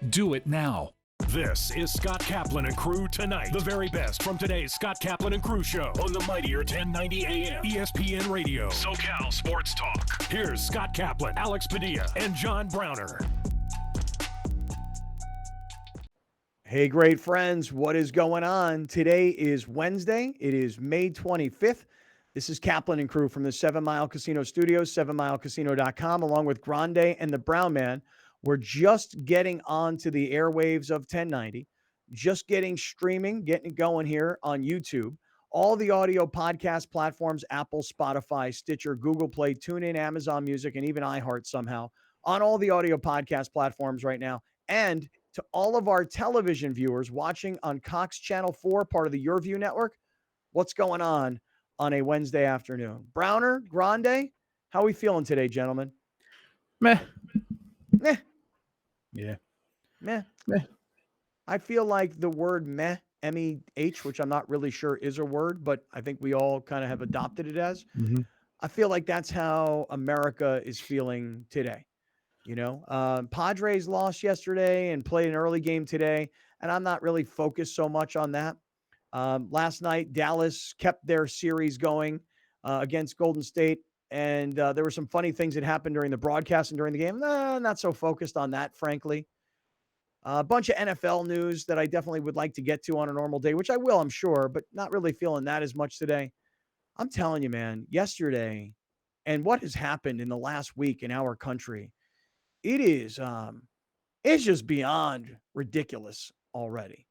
Do it now. This is Scott Kaplan and Crew Tonight. The very best from today's Scott Kaplan and Crew show on the mightier 1090 AM ESPN Radio. SoCal Sports Talk. Here's Scott Kaplan, Alex Padilla, and John Browner. Hey, great friends. What is going on? Today is Wednesday. It is May 25th. This is Kaplan and Crew from the 7 Mile Casino Studios, 7milecasino.com, along with Grande and the Brown Man. We're just getting onto the airwaves of 1090, just getting streaming, getting it going here on YouTube. All the audio podcast platforms, Apple, Spotify, Stitcher, Google Play, TuneIn, Amazon Music, and even iHeart somehow on all the audio podcast platforms right now. And to all of our television viewers watching on Cox Channel 4, part of the YourView network, what's going on a Wednesday afternoon? Browner, Grande, how are we feeling today, gentlemen? Meh. Meh. Yeah. Meh. Meh. I feel like the word meh, M-E-H, which I'm not really sure is a word, but I think we all kind of have adopted it as. Mm-hmm. I feel like that's how America is feeling today. You know, Padres lost yesterday and played an early game today, and I'm not really focused so much on that. Last night, Dallas kept their series going against Golden State, and there were some funny things that happened during the broadcast and during the game. Not so focused on that, frankly. A bunch of NFL news that I definitely would like to get to on a normal day, which I will, I'm sure, but not really feeling that as much today. I'm telling you, man, yesterday and what has happened in the last week in our country, it is it's just beyond ridiculous already.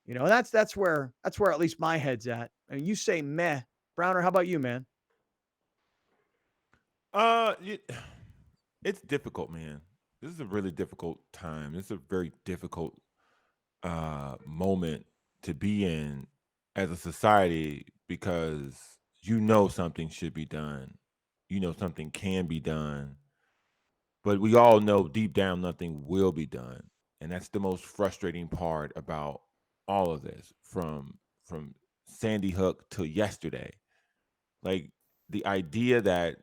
You know, that's where at least my head's at. And you say meh. Browner, how about you, man? It's difficult, man. This is a really difficult time. This is a very difficult moment to be in as a society because you know something should be done. You know something can be done. But we all know deep down nothing will be done. And that's the most frustrating part about all of this from Sandy Hook to yesterday. Like the idea that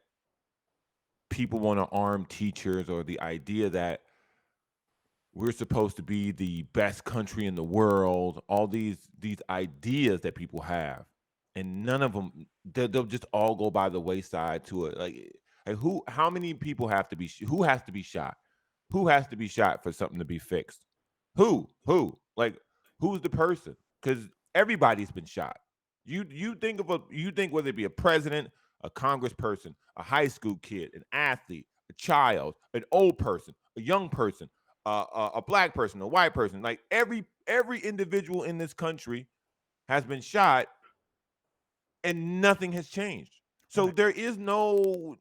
people want to arm teachers, or the idea that we're supposed to be the best country in the world, all these ideas that people have, and none of them, they'll just all go by the wayside to it. Like how many people have to be, who has to be shot? Who has to be shot for something to be fixed? Who? Like, who's the person? Because everybody's been shot. You think whether it be a president, a congressperson, a high school kid, an athlete, a child, an old person, a young person, a black person, a white person, like every individual in this country has been shot, and nothing has changed. So there is no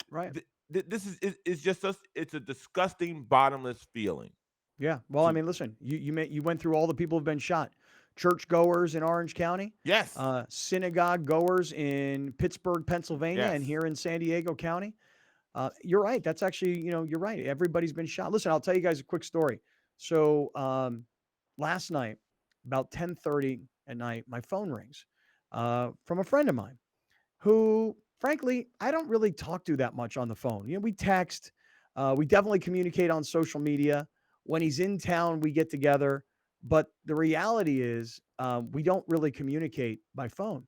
right. This is just us. It's a disgusting, bottomless feeling. Yeah. Well, I mean, listen, you went through all the people who've been shot. Church goers in Orange County. Yes. Synagogue goers in Pittsburgh, Pennsylvania, Yes. and here in San Diego County. You're right. That's actually, you're right. Everybody's been shot. Listen, I'll tell you guys a quick story. So last night, about 10:30 at night, my phone rings from a friend of mine who, frankly, I don't really talk to that much on the phone. We text. We definitely communicate on social media. When he's in town, we get together. But the reality is we don't really communicate by phone.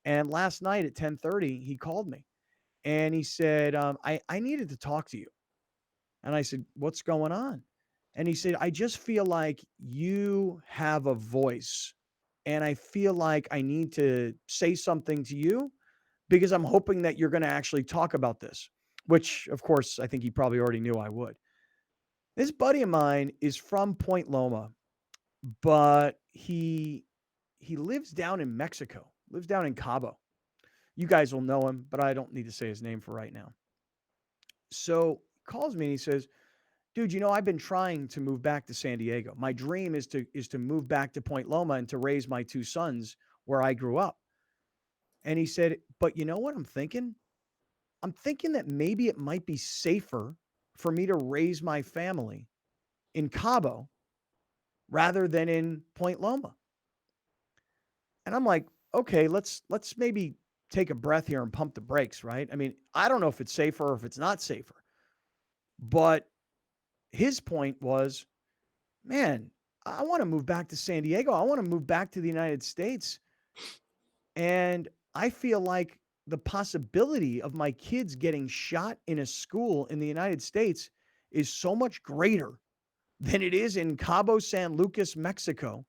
And last night at 10:30, he called me and he said, I needed to talk to you. And I said, what's going on? And he said, I just feel like you have a voice and I feel like I need to say something to you because I'm hoping that you're going to actually talk about this, which, of course, I think he probably already knew I would. This buddy of mine is from Point Loma, but he lives down in Mexico, lives down in Cabo. You guys will know him, but I don't need to say his name for right now. So he calls me and he says, dude, I've been trying to move back to San Diego. My dream is to move back to Point Loma and to raise my two sons where I grew up. And he said, but you know what I'm thinking? I'm thinking that maybe it might be safer for me to raise my family in Cabo rather than in Point Loma. And I'm like, okay, let's maybe take a breath here and pump the brakes, right? I mean, I don't know if it's safer or if it's not safer. But his point was, man, I want to move back to San Diego. I want to move back to the United States. And I feel like the possibility of my kids getting shot in a school in the United States is so much greater than it is in Cabo San Lucas, Mexico,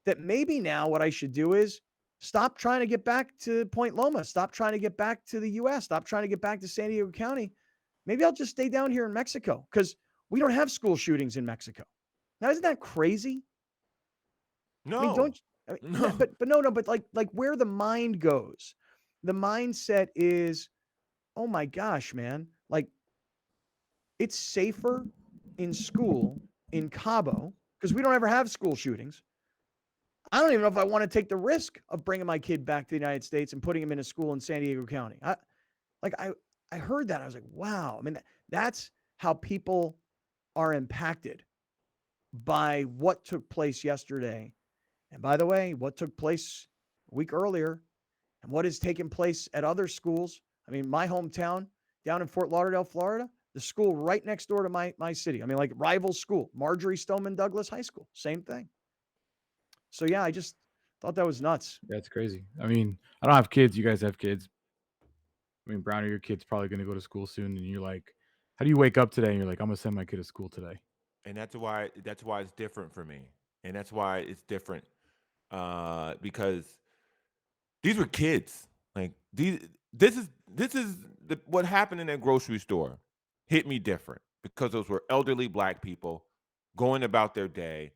that maybe now what I should do is stop trying to get back to Point Loma, stop trying to get back to the US, stop trying to get back to San Diego County. Maybe I'll just stay down here in Mexico because we don't have school shootings in Mexico. Now, isn't that crazy? I mean, No, don't no. but no, but like where the mind goes, the mindset is, oh my gosh, man, like it's safer in school in Cabo because we don't ever have school shootings. I don't even know if I want to take the risk of bringing my kid back to the United States and putting him in a school in San Diego County. I heard that. I was like, wow. I mean, that's how people are impacted by what took place yesterday. And by the way, what took place a week earlier and what has taken place at other schools. I mean, my hometown down in Fort Lauderdale, Florida, the school right next door to my city. I mean, like rival school, Marjorie Stoneman Douglas High School, same thing. So yeah, I just thought that was nuts. That's crazy. I mean, I don't have kids. You guys have kids. I mean, Brownie, your kid's probably going to go to school soon, and you're like, how do you wake up today? And you're like, I'm going to send my kid to school today. And that's why it's different for me, and that's why it's different because these were kids. Like this is what happened in that grocery store hit me different because those were elderly black people going about their day,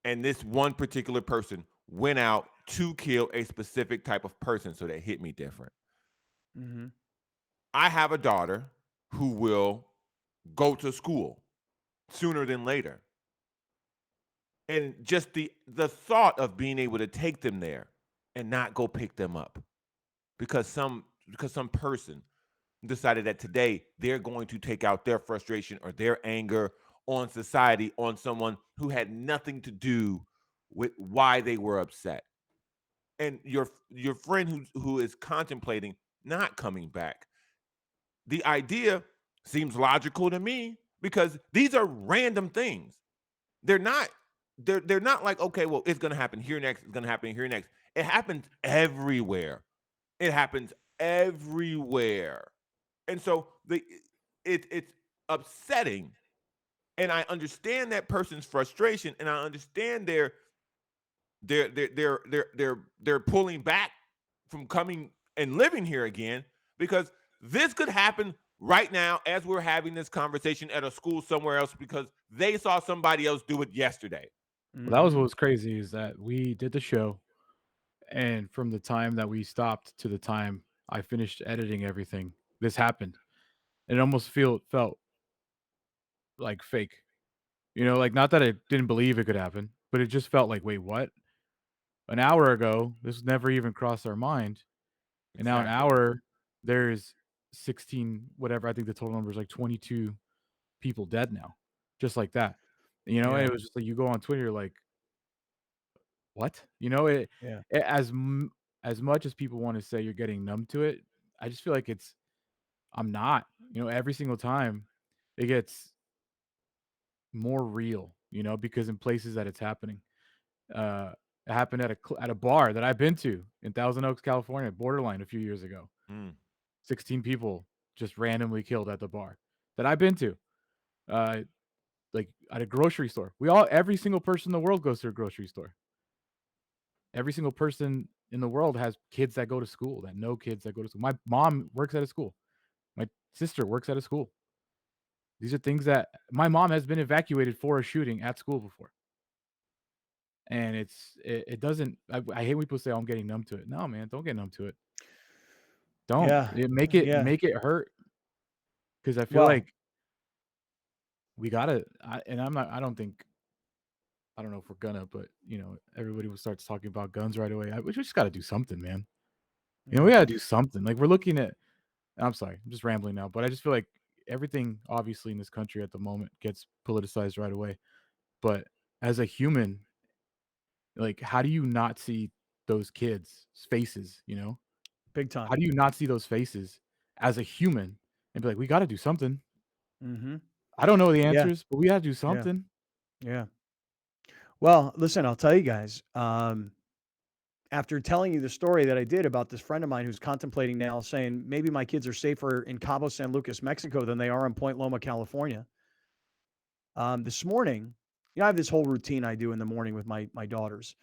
and this one particular person went out to kill a specific type of person, so that hit me different. Mm-hmm. I have a daughter who will go to school sooner than later. And just the thought of being able to take them there and not go pick them up because some person decided that today they're going to take out their frustration or their anger on society on someone who had nothing to do with why they were upset. And your friend who is contemplating not coming back, the idea seems logical to me because these are random things. They're not like, okay, well, it's gonna happen here next, it's gonna happen here next. It happens everywhere. It happens everywhere. And so it's upsetting. And I understand that person's frustration, and I understand they're pulling back from coming and living here again because this could happen right now as we're having this conversation at a school somewhere else because they saw somebody else do it yesterday. Well, that was what was crazy is that we did the show, and from the time that we stopped to the time I finished editing everything, this happened. And it almost felt like fake. You know, like not that I didn't believe it could happen, but it just felt like, wait, what? An hour ago, this never even crossed our mind. And now an Exactly. hour, there's 16, whatever. I think the total number is like 22 people dead now, just like that. You know, and Yeah. it was just like you go on Twitter, you're like, what? You know, Yeah. as much as people want to say you're getting numb to it, I just feel like I'm not. You know, every single time it gets more real. You know, because in places that it's happening, it happened at a bar that I've been to in Thousand Oaks, California, Borderline, a few years ago. Mm. 16 people just randomly killed at the bar that I've been to. Like at a grocery store. Every single person in the world goes to a grocery store. Every single person in the world has kids that go to school, that know kids that go to school. My mom works at a school. My sister works at a school. These are things that my mom has been evacuated for a shooting at school before. And it doesn't. I hate when people say, "Oh, I'm getting numb to it." No, man, don't get numb to it. Don't Yeah. make Yeah. it hurt because I feel Well, like we gotta. And I'm not. I don't know if we're gonna, but you know, everybody starts talking about guns right away. We just got to do something, man. You know, we yeah. got to do something. Like we're looking at. I'm sorry, I'm just rambling now, but I just feel like everything, obviously, in this country at the moment gets politicized right away. But as a human, like, how do you not see those kids' faces? You know, Big time. how do you not see those faces as a human and be like, we got to do something? Mm-hmm. I don't know the Yeah. answers, but we got to do Yeah. something. Yeah. Well, listen, I'll tell you guys. After telling you the story that I did about this friend of mine who's contemplating now saying maybe my kids are safer in Cabo San Lucas, Mexico than they are in Point Loma, California. This morning, I have this whole routine I do in the morning with my daughters.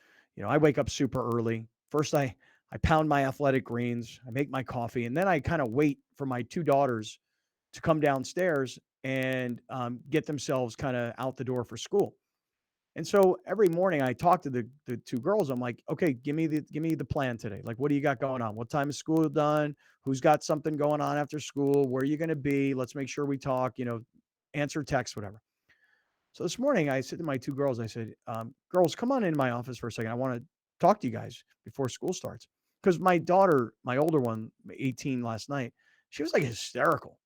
I wake up super early. First, I pound my athletic greens, I make my coffee, and then I kind of wait for my two daughters to come downstairs and get themselves kind of out the door for school. And so every morning I talk to the two girls. I'm like, okay, give me the plan today. Like, what do you got going on? What time is school done? Who's got something going on after school? Where are you going to be? Let's make sure we talk. Answer text, whatever. So this morning I said to my two girls, I said, girls, come on into my office for a second. I want to talk to you guys before school starts. Because my daughter, my older one, 18 last night, she was like hysterical.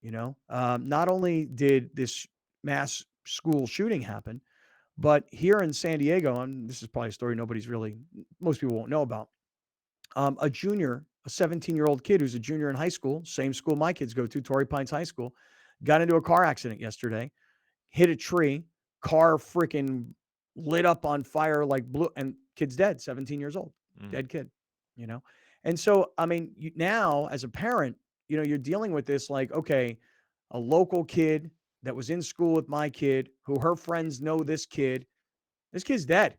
Not only did this mass school shooting happen, but here in San Diego, and this is probably a story most people won't know about. A junior, a 17-year-old kid who's a junior in high school, same school my kids go to, Torrey Pines High School, got into a car accident yesterday, hit a tree, car freaking lit up on fire like blue, and kid's dead, 17 years old, dead kid, you know? And so, I mean, now as a parent, you're dealing with this like, okay, a local kid that was in school with my kid, who her friends know this kid's dead,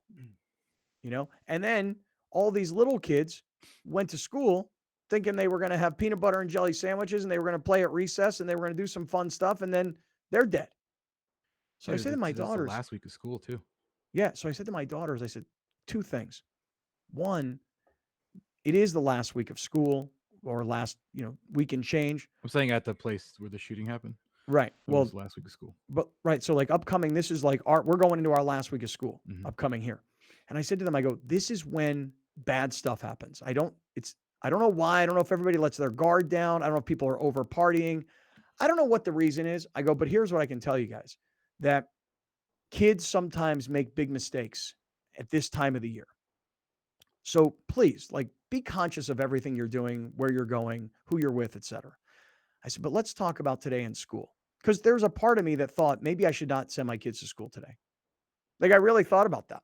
and then all these little kids went to school thinking they were going to have peanut butter and jelly sandwiches and they were going to play at recess and they were going to do some fun stuff, and then they're dead. So I said to my It's the daughters, last week of school too. yeah. So I said to my daughters, I said two things. One, it is the last week of school or last, week and change. I'm saying at the place where the shooting happened. Right. It Well, was the last week of school. but right. So like upcoming, this is like we're going into our last week of school upcoming here. And I said to them, I go, this is when bad stuff happens. I don't know why. I don't know if everybody lets their guard down. I don't know if people are over partying. I don't know what the reason is. I go, but here's what I can tell you guys, that kids sometimes make big mistakes at this time of the year. So please, like, be conscious of everything you're doing, where you're going, who you're with, etc. I said, but let's talk about today in school. Because there's a part of me that thought maybe I should not send my kids to school today. Like, I really thought about that.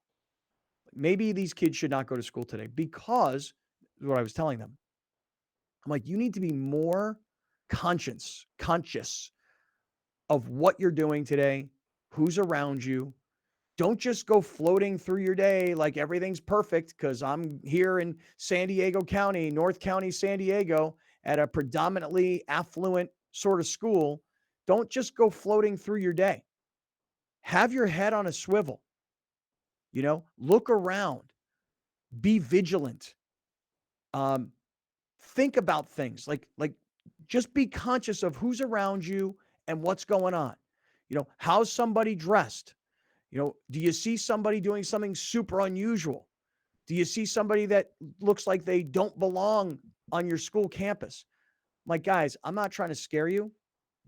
Maybe these kids should not go to school today because what I was telling them. I'm like, you need to be more conscious of what you're doing today, who's around you. Don't just go floating through your day like everything's perfect because I'm here in San Diego County, North County, San Diego, at a predominantly affluent sort of school. Don't just go floating through your day. Have your head on a swivel. Look around, be vigilant. Think about things like just be conscious of who's around you and what's going on. How's somebody dressed? Do you see somebody doing something super unusual? Do you see somebody that looks like they don't belong on your school campus? Like, guys, I'm not trying to scare you,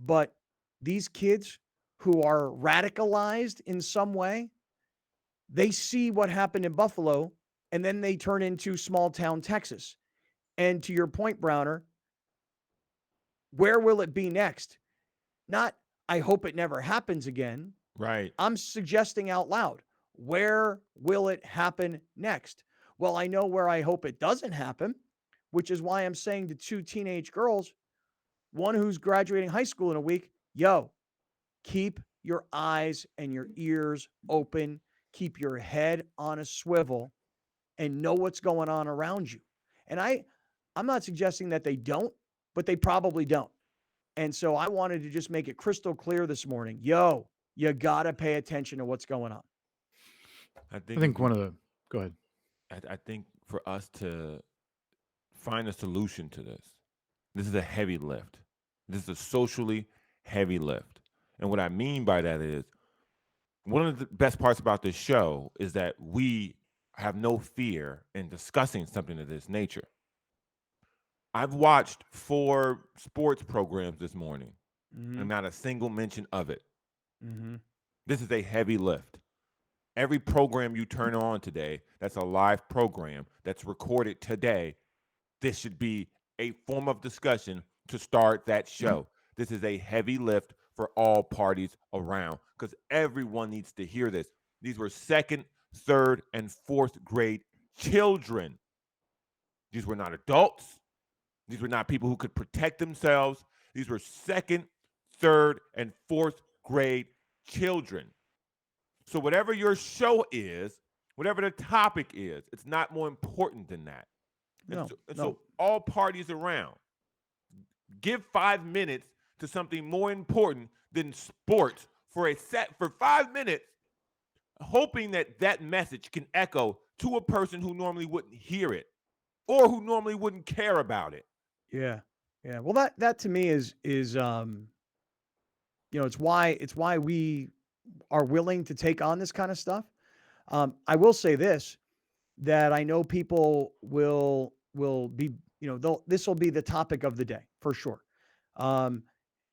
but these kids who are radicalized in some way, they see what happened in Buffalo and then they turn into small town Texas. And to your point, Browner, where will it be next? Not, I hope it never happens again. Right. I'm suggesting out loud, where will it happen next? Well, I know where I hope it doesn't happen, which is why I'm saying to two teenage girls, one who's graduating high school in a week, keep your eyes and your ears open, keep your head on a swivel, and know what's going on around you. And I'm not suggesting that they don't, but they probably don't. And so I wanted to just make it crystal clear this morning. You got to pay attention to what's going on. I think one of the – go ahead. I think for us to find a solution to this is a heavy lift. This is a socially heavy lift. And what I mean by that is one of the best parts about this show is that we have no fear in discussing something of this nature. I've watched 4 sports programs this morning, and not a single mention of it. This is a heavy lift. Every program you turn on today, that's a live program that's recorded today, this should be a form of discussion to start that show. This is a heavy lift for all parties around, because everyone needs to hear this. These were second, third, and fourth grade children. These were not adults. These were not people who could protect themselves. These were second, third, and fourth grade children. So whatever your show is, whatever the topic is, it's not more important than that. No, So all parties around, give 5 minutes to something more important than sports for 5 minutes, hoping that that message can echo to a person who normally wouldn't hear it or who normally wouldn't care about it. Yeah. Yeah. Well, that to me is it's why we are willing to take on this kind of stuff. I will say this, that I know people will be, this will be the topic of the day for sure. And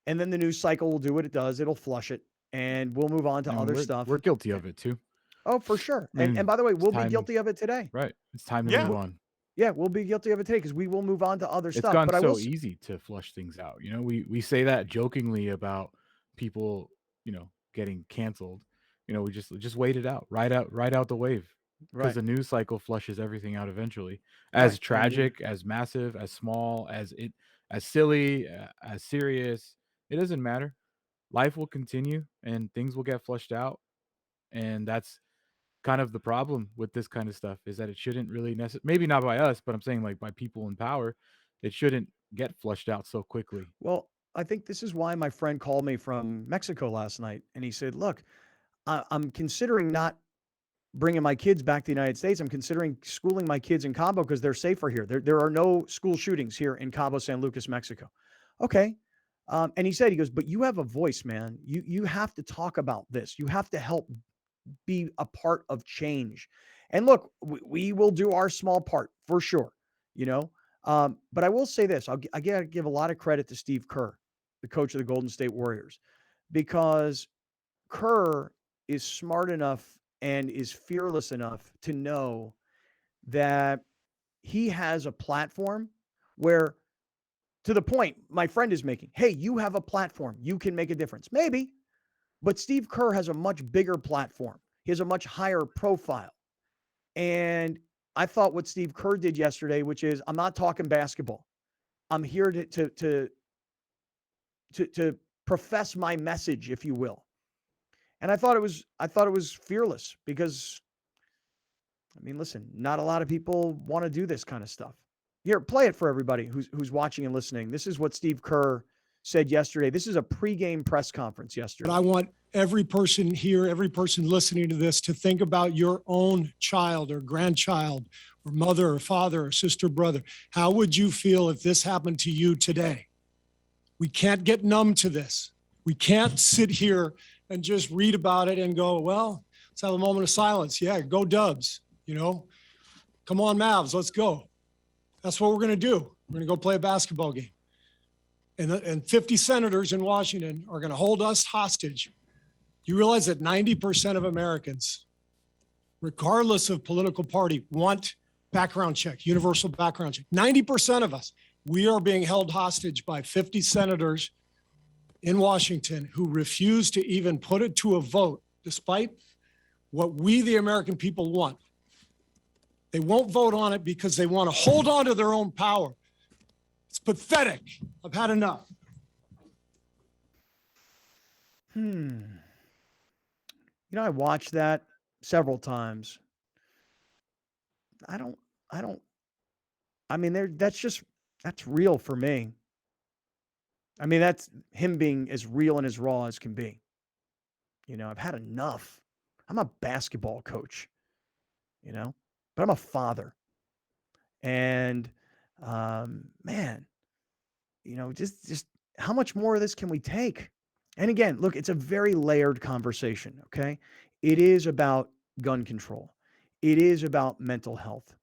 then the news cycle will do what it does. It'll flush it and we'll move on to And other stuff. we're guilty of it too. Oh, for sure. I mean, And by the way, it's we'll be time- guilty of it today. Right. It's time to Yeah. move on. Yeah, we'll be guilty of it today because we will move on to other It's stuff. gotten But I so will easy to flush things out. We say that jokingly about people, getting canceled. We just wait it out, ride out the wave, because right. the news cycle flushes everything out eventually. As Right. tragic, as massive, as small, as silly, as serious, it doesn't matter. Life will continue and things will get flushed out, and that's kind of the problem with this kind of stuff, is that it shouldn't really maybe not by us, but I'm saying like by people in power, it shouldn't get flushed out so quickly. Well, I think this is why my friend called me from Mexico last night, and he said, "Look, I'm considering not bringing my kids back to the United States. I'm considering schooling my kids in Cabo because they're safer here. There are no school shootings here in Cabo San Lucas, Mexico." Okay. And he goes, "But you have a voice, man. You have to talk about this. You have to help be a part of change. And look, we will do our small part for sure, you know. But I will say this: I gotta give a lot of credit to Steve Kerr, the coach of the Golden State Warriors, because Kerr is smart enough and is fearless enough to know that he has a platform where, to the point my friend is making, hey, you have a platform, you can make a difference. Maybe, but Steve Kerr has a much bigger platform. He has a much higher profile. And I thought what Steve Kerr did yesterday, which is, I'm not talking basketball. I'm here to profess my message, if you will. And I thought it was fearless because, I mean, listen, not a lot of people want to do this kind of stuff. Here, play it for everybody who's watching and listening. This is what Steve Kerr said yesterday. This is a pregame press conference yesterday. But I want every person here, every person listening to this, to think about your own child or grandchild or mother or father or sister, brother. How would you feel if this happened to you today? We can't get numb to this. We can't sit here and just read about it and go, well, let's have a moment of silence. Yeah, go Dubs, Come on, Mavs, let's go. That's what we're going to do. We're going to go play a basketball game. And 50 senators in Washington are going to hold us hostage. You realize that 90% of Americans, regardless of political party, want background check, universal background check. 90% of us, we are being held hostage by 50 senators in Washington who refuse to even put it to a vote, despite what we, the American people, want. They won't vote on it because they want to hold on to their own power. It's pathetic. I've had enough. I watched that several times. I mean, that's real for me. I mean, that's him being as real and as raw as can be. I've had enough. I'm a basketball coach, but I'm a father. And, man, just how much more of this can we take? And again, look, it's a very layered conversation, okay? It is about gun control. It is about mental health.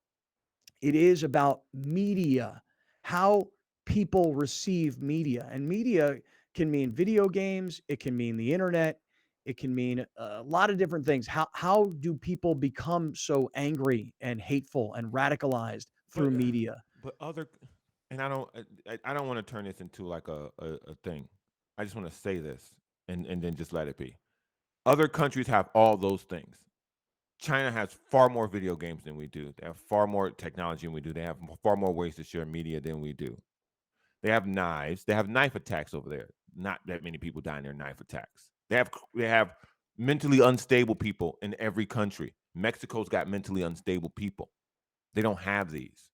It is about media, how people receive media. And media can mean video games. It can mean the internet. It can mean a lot of different things. How do people become so angry and hateful and radicalized through media? But and I don't want to turn this into like a thing. I just want to say this. and then just let it be. Other countries have all those things. China has far more video games than we do. They have far more technology than we do. They have far more ways to share media than we do. They have knives. They have knife attacks over there. Not that many people die in their knife attacks. They have mentally unstable people in every country. Mexico's got mentally unstable people. They don't have these.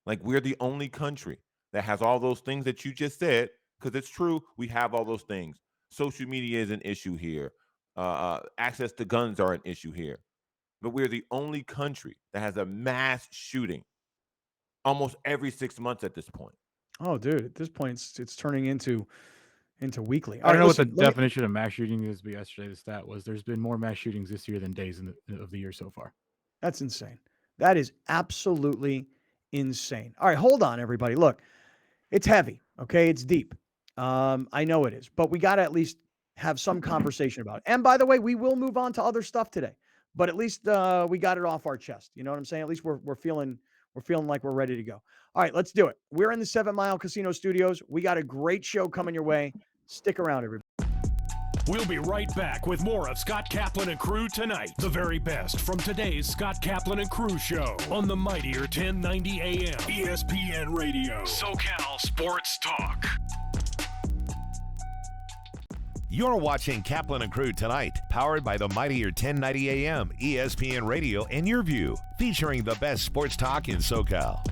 Like, we're the only country that has all those things that you just said, because it's true. We have all those things. Social media is an issue here. Access to guns are an issue here. But we're the only country that has a mass shooting almost every 6 months at this point. Oh, dude, at this point, it's turning into weekly. I don't know what the definition of mass shooting is, but yesterday the stat was there's been more mass shootings this year than days of the year so far. That's insane. That is absolutely insane. All right, hold on, everybody. Look, it's heavy, okay? It's deep. I know it is, but we got to at least have some conversation about it. And by the way, we will move on to other stuff today, but at least we got it off our chest. You know what I'm saying? At least we're feeling like we're ready to go. All right, let's do it. We're in the 7 Mile Casino Studios. We got a great show coming your way. Stick around, everybody. We'll be right back with more of Scott Kaplan and crew tonight. The very best from today's Scott Kaplan and crew show on the mightier 1090 AM ESPN Radio. SoCal Sports Talk. You're watching Kaplan and Crew tonight, powered by the mightier 1090 AM ESPN Radio and Your View, featuring the best sports talk in SoCal.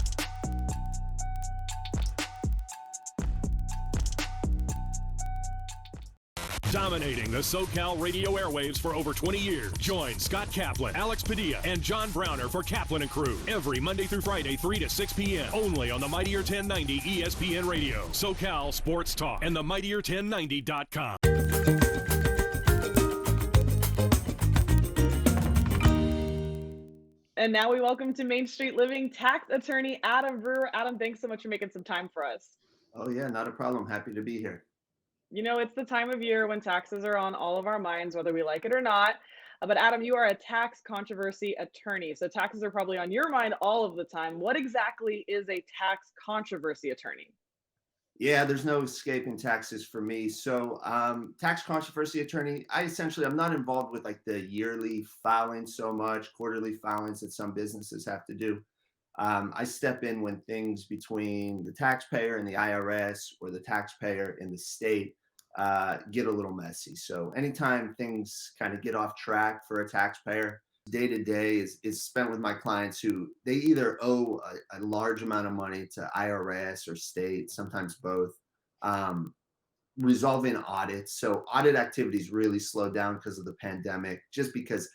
Dominating the SoCal radio airwaves for over 20 years. Join Scott Kaplan, Alex Padilla, and John Browner for Kaplan and Crew every Monday through Friday, 3 to 6 p.m. Only on the mightier 1090 ESPN Radio, SoCal Sports Talk, and the mightier1090.com. And now we welcome to Main Street Living tax attorney Adam Brewer. Adam, thanks so much for making some time for us. Oh yeah, not a problem. Happy to be here. You know, it's the time of year when taxes are on all of our minds, whether we like it or not. But Adam, you are a tax controversy attorney. So taxes are probably on your mind all of the time. What exactly is a tax controversy attorney? Yeah, there's no escaping taxes for me. So tax controversy attorney, I'm not involved with like the yearly filing so much, quarterly filings that some businesses have to do. I step in when things between the taxpayer and the IRS or the taxpayer and the state get a little messy. So anytime things kind of get off track for a taxpayer, day to day is spent with my clients who they either owe a large amount of money to IRS or state, sometimes both, resolving audits. So audit activities really slowed down because of the pandemic, just because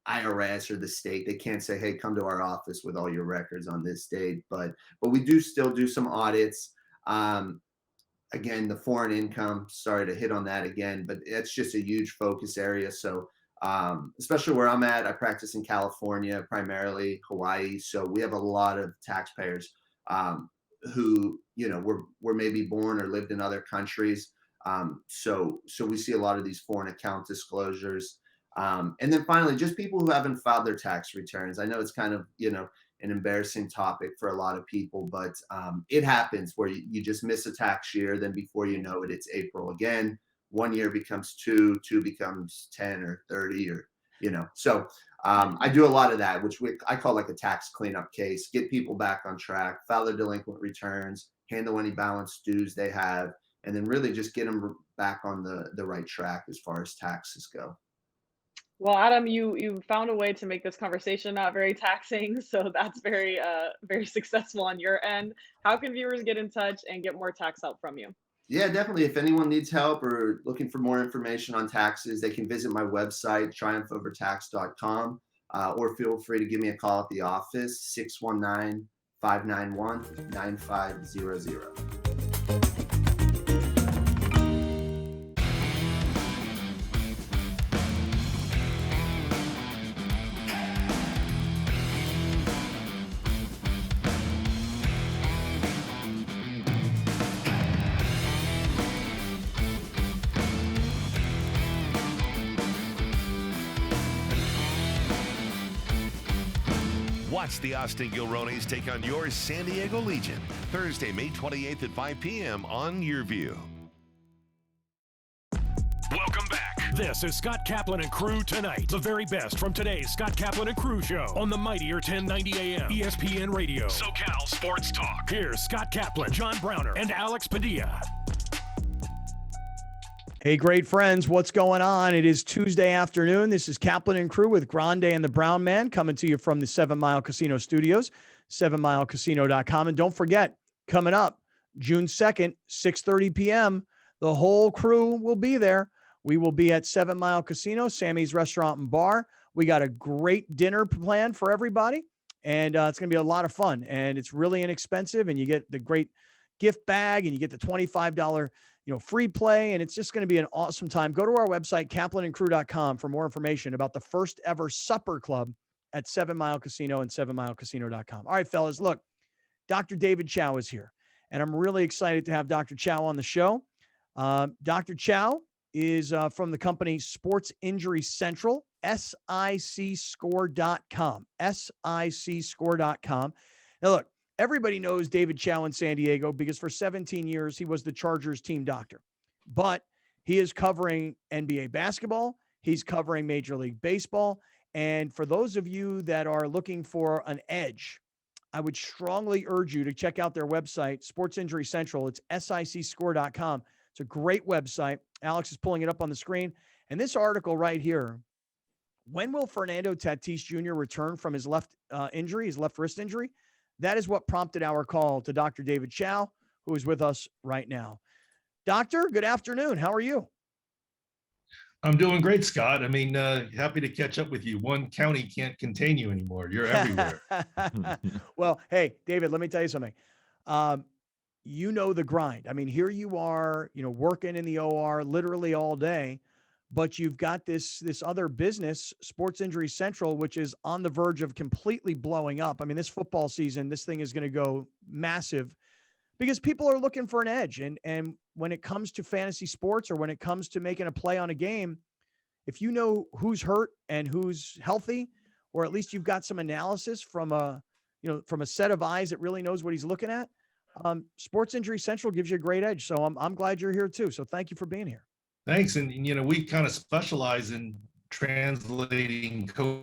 IRS or the state, they can't say, hey, come to our office with all your records on this date. But we do still do some audits. Again, the foreign income, sorry to hit on that again, but it's just a huge focus area. So especially where I'm at, I practice in California, primarily Hawaii. So we have a lot of taxpayers who, you know, were maybe born or lived in other countries. So we see a lot of these foreign account disclosures. And then finally, just people who haven't filed their tax returns. I know it's kind of, you know, an embarrassing topic for a lot of people, but it happens where you just miss a tax year. Then before you know it, it's April again. 1 year becomes 2 becomes 10 or 30 or, you know. So I do a lot of that, which I call like a tax cleanup case, get people back on track, file their delinquent returns, handle any balance dues they have, and then really just get them back on the right track as far as taxes go. Well, Adam, you found a way to make this conversation not very taxing, so that's very successful on your end. How can viewers get in touch and get more tax help from you? Yeah, definitely. If anyone needs help or looking for more information on taxes, they can visit my website, triumphovertax.com, or feel free to give me a call at the office, 619-591-9500. Watch the Austin Gilronis take on your San Diego Legion, Thursday, May 28th at 5 p.m. on Your View. This is Scott Kaplan and Crew Tonight. The very best from today's Scott Kaplan and Crew show on the mightier 1090 AM ESPN Radio. SoCal Sports Talk. Here's Scott Kaplan, John Browner, and Alex Padilla. Hey, great friends, what's going on? It is Tuesday afternoon. This is Kaplan and Crew with Grande and the Brown Man coming to you from the 7 Mile Casino Studios, 7milecasino.com. And don't forget, coming up June 2nd, 6:30 p.m., the whole crew will be there. We will be at 7 Mile Casino, Sammy's Restaurant and Bar. We got a great dinner planned for everybody, and it's going to be a lot of fun. And it's really inexpensive, and you get the great gift bag, and you get the $25 free play, and it's just going to be an awesome time. Go to our website, kaplanandcrew.com, for more information about the first ever supper club at 7 Mile Casino and 7milecasino.com. All right, fellas, look, Dr. David Chao is here, and I'm really excited to have Dr. Chao on the show. Dr. Chao is from the company Sports Injury Central, SICScore.com, SICScore.com. Now, look, everybody knows David Chao in San Diego because for 17 years, he was the Chargers team doctor. But he is covering NBA basketball. He's covering Major League Baseball. And for those of you that are looking for an edge, I would strongly urge you to check out their website, Sports Injury Central. It's SICScore.com. It's a great website. Alex is pulling it up on the screen. And this article right here, when will Fernando Tatis Jr. return from his left injury, his left wrist injury? That is what prompted our call to Dr. David Chao, who is with us right now. Doctor, good afternoon. How are you? I'm doing great, Scott. I mean, happy to catch up with you. One county can't contain you anymore. You're everywhere. Well, hey, David, let me tell you something. You know the grind. I mean, here you are, working in the OR literally all day, but you've got this other business, Sports Injury Central, which is on the verge of completely blowing up. I mean, this football season, this thing is going to go massive because people are looking for an edge. And when it comes to fantasy sports or when it comes to making a play on a game, if you know who's hurt and who's healthy, or at least you've got some analysis from a set of eyes that really knows what he's looking at, Sports Injury Central gives you a great edge. So I'm glad you're here too. So thank you for being here. Thanks. And, we kind of specialize in translating coach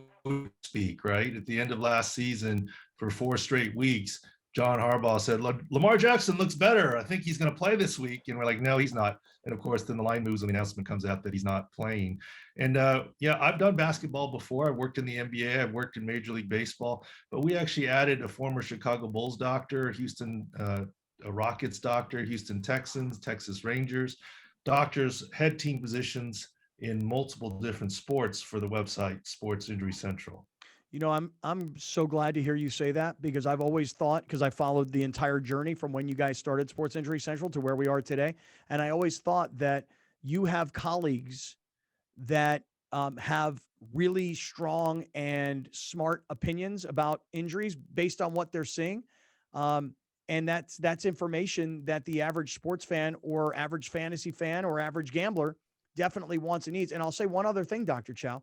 speak, right? At the end of last season, for 4 straight weeks, John Harbaugh said, Lamar Jackson looks better. I think he's going to play this week. And we're like, no, he's not. And of course, then the line moves and the announcement comes out that he's not playing. And I've done basketball before. I worked in the NBA. I've worked in Major League Baseball. But we actually added a former Chicago Bulls doctor, Houston Rockets doctor, Houston Texans, Texas Rangers, doctors, head team positions in multiple different sports for the website Sports Injury Central. I'm so glad to hear you say that because I've always thought, because I followed the entire journey from when you guys started Sports Injury Central to where we are today. And I always thought that you have colleagues that have really strong and smart opinions about injuries based on what they're seeing. And that's information that the average sports fan or average fantasy fan or average gambler definitely wants and needs. And I'll say one other thing, Dr. Chao.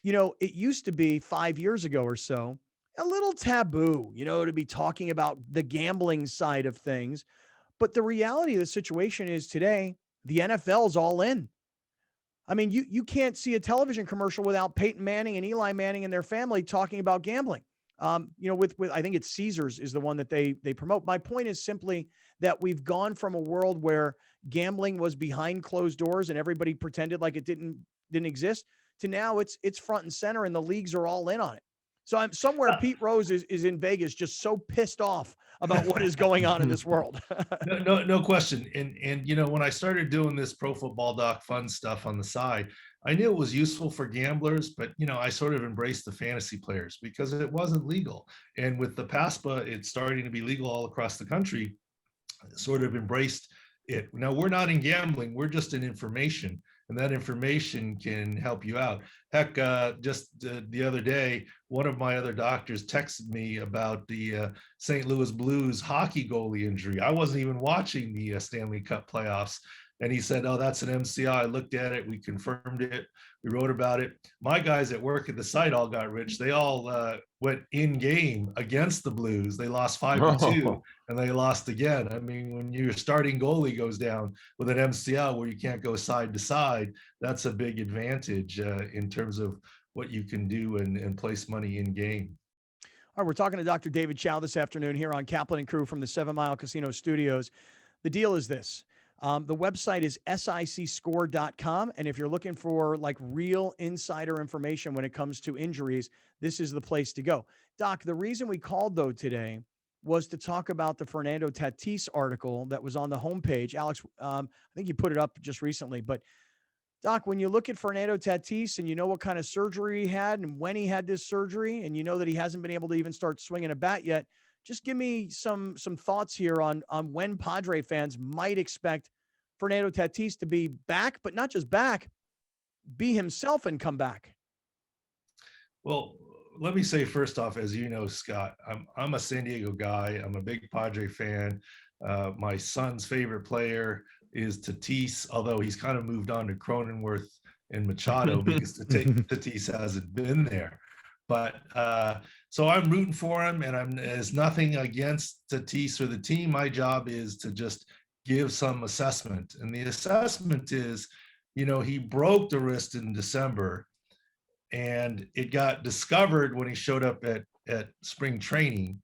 It used to be 5 years ago or so, a little taboo, to be talking about the gambling side of things. But the reality of the situation is today, the NFL's all in. I mean, you can't see a television commercial without Peyton Manning and Eli Manning and their family talking about gambling. With I think it's Caesars is the one that they promote. My point is simply that we've gone from a world where gambling was behind closed doors and everybody pretended like it didn't exist to now it's front and center and the leagues are all in on it. So I'm somewhere Pete Rose is in Vegas, just so pissed off about what is going on in this world. No question. And when I started doing this Pro Football Doc fun stuff on the side, I knew it was useful for gamblers, but I sort of embraced the fantasy players because it wasn't legal. And with the PASPA, it's starting to be legal all across the country. Sort of embraced it. Now we're not in gambling; we're just in information. And that information can help you out. Heck, just the other day, one of my other doctors texted me about the St. Louis Blues hockey goalie injury. I wasn't even watching the Stanley Cup playoffs. And he said, "Oh, that's an MCI." I looked at it. We confirmed it. We wrote about it. My guys at work at the site all got rich. They all went in game against the Blues. They lost 5-2 and they lost again. I mean, when your starting goalie goes down with an MCL where you can't go side to side, that's a big advantage in terms of what you can do and place money in game. All right, we're talking to Dr. David Chao this afternoon here on Kaplan and Crew from the 7 Mile Casino Studios. The deal is this. The website is sicscore.com. And if you're looking for like real insider information when it comes to injuries, this is the place to go. Doc, the reason we called, though, today was to talk about the Fernando Tatis article that was on the homepage. Alex, I think you put it up just recently. But, Doc, when you look at Fernando Tatis and you know what kind of surgery he had and when he had this surgery, and you know that he hasn't been able to even start swinging a bat yet, just give me some thoughts here on when Padre fans might expect Fernando Tatis to be back, but not just back, be himself and come back. Well, let me say first off, as you know, Scott, I'm a San Diego guy. I'm a big Padre fan. My son's favorite player is Tatis, although he's kind of moved on to Cronenworth and Machado because Tatis hasn't been there. But so I'm rooting for him, and there's nothing against Tatis or the team. My job is to just give some assessment. And the assessment is, he broke the wrist in December, and it got discovered when he showed up at spring training.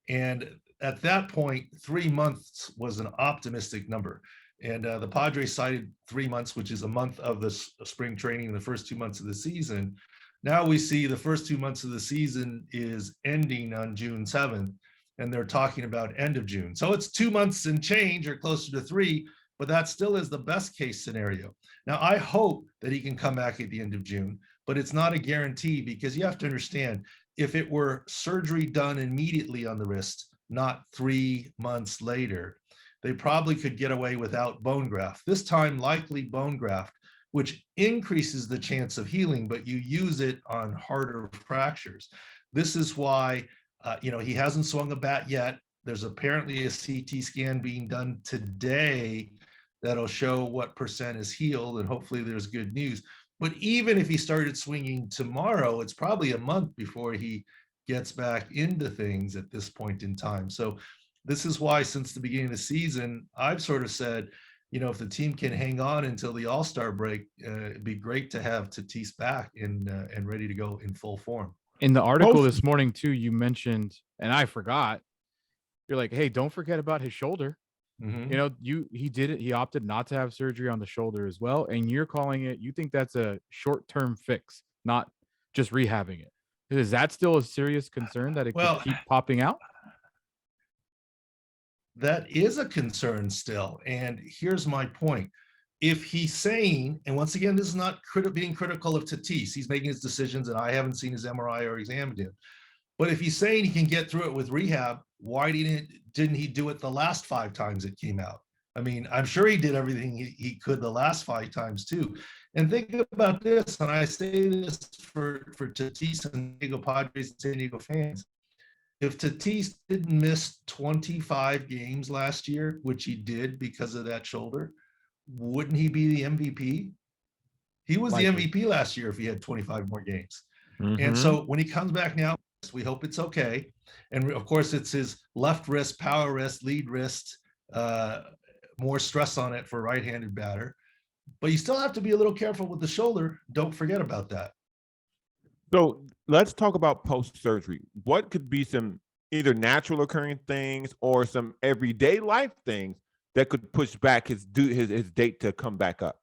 And at that point, 3 months was an optimistic number. And the Padres cited 3 months, which is a month of the spring training, the first 2 months of the season. Now we see the first 2 months of the season is ending on June 7th, and they're talking about end of June. So it's 2 months and change, or closer to 3, but that still is the best case scenario. Now, I hope that he can come back at the end of June, but it's not a guarantee, because you have to understand, if it were surgery done immediately on the wrist, not 3 months later, they probably could get away without bone graft. This time, likely bone graft, which increases the chance of healing, but you use it on harder fractures. This is why, he hasn't swung a bat yet. There's apparently a CT scan being done today that'll show what percent is healed, and hopefully there's good news. But even if he started swinging tomorrow, it's probably a month before he gets back into things at this point in time. So this is why, since the beginning of the season, I've sort of said, if the team can hang on until the All-Star break, it'd be great to have Tatis back and ready to go in full form. In the article this morning, too, you mentioned, and I forgot, you're like, hey, don't forget about his shoulder. Mm-hmm. He did it. He opted not to have surgery on the shoulder as well. And you're calling it, you think that's a short-term fix, not just rehabbing it. Is that still a serious concern that it could keep popping out? That is a concern still. And here's my point. If he's saying, and once again, this is not being critical of Tatis, he's making his decisions, and I haven't seen his MRI or examined him. But if he's saying he can get through it with rehab, why didn't he do it the last 5 times it came out? I mean, I'm sure he did everything he could the last 5 times too. And think about this, and I say this for Tatis and San Diego Padres and San Diego fans. If Tatis didn't miss 25 games last year, which he did because of that shoulder, wouldn't he be the MVP? He was the MVP last year if he had 25 more games. Mm-hmm. And so when he comes back now, we hope it's okay. And of course, it's his left wrist, power wrist, lead wrist, more stress on it for a right-handed batter. But you still have to be a little careful with the shoulder. Don't forget about that. So let's talk about post-surgery. What could be some either natural occurring things or some everyday life things that could push back his date to come back up?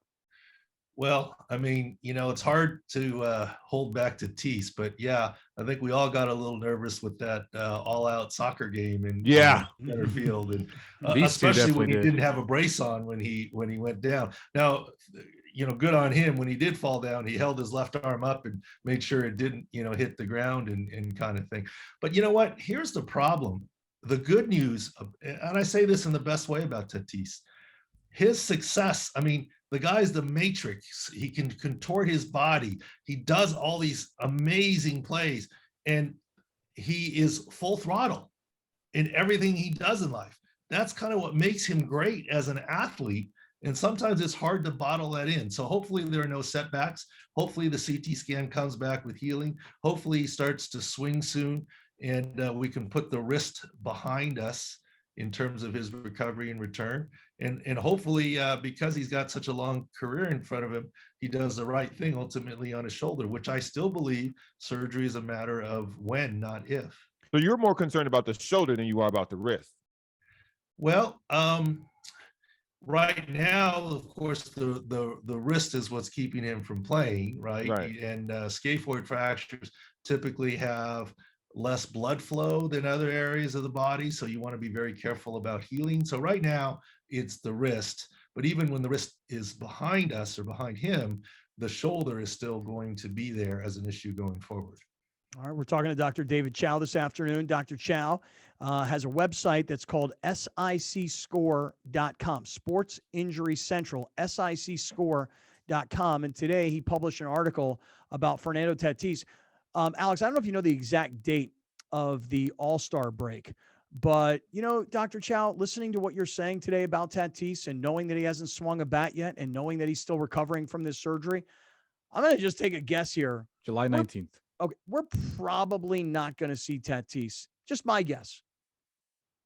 Well, I mean, it's hard to hold back Tatis, but yeah, I think we all got a little nervous with that all-out soccer game in center field, and especially when he didn't have a brace on when he went down. Now, good on him. When he did fall down, he held his left arm up and made sure it didn't, hit the ground and kind of thing. But you know what? Here's the problem. The good news, and I say this in the best way about Tatis, his success, I mean, the guy's the matrix. He can contort his body. He does all these amazing plays, and he is full throttle in everything he does in life. That's kind of what makes him great as an athlete. And sometimes it's hard to bottle that in. So hopefully there are no setbacks. Hopefully the CT scan comes back with healing. Hopefully he starts to swing soon, and we can put the wrist behind us in terms of his recovery and return. And hopefully, because he's got such a long career in front of him, he does the right thing ultimately on his shoulder, which I still believe surgery is a matter of when, not if. So you're more concerned about the shoulder than you are about the wrist. Well, right now, of course, the wrist is what's keeping him from playing, right? And scaphoid fractures typically have less blood flow than other areas of the body, so you want to be very careful about healing. So right now, it's the wrist, but even when the wrist is behind us or behind him, the shoulder is still going to be there as an issue going forward. All right, we're talking to Dr. David Chao this afternoon. Dr. Chao has a website that's called sicscore.com, Sports Injury Central, sicscore.com. And today he published an article about Fernando Tatis. Alex, I don't know if you know the exact date of the All-Star break, but, you know, Dr. Chao, listening to what you're saying today about Tatis and knowing that he hasn't swung a bat yet and knowing that he's still recovering from this surgery, I'm going to just take a guess here. July 19th. Okay, we're probably not going to see Tatis. Just my guess.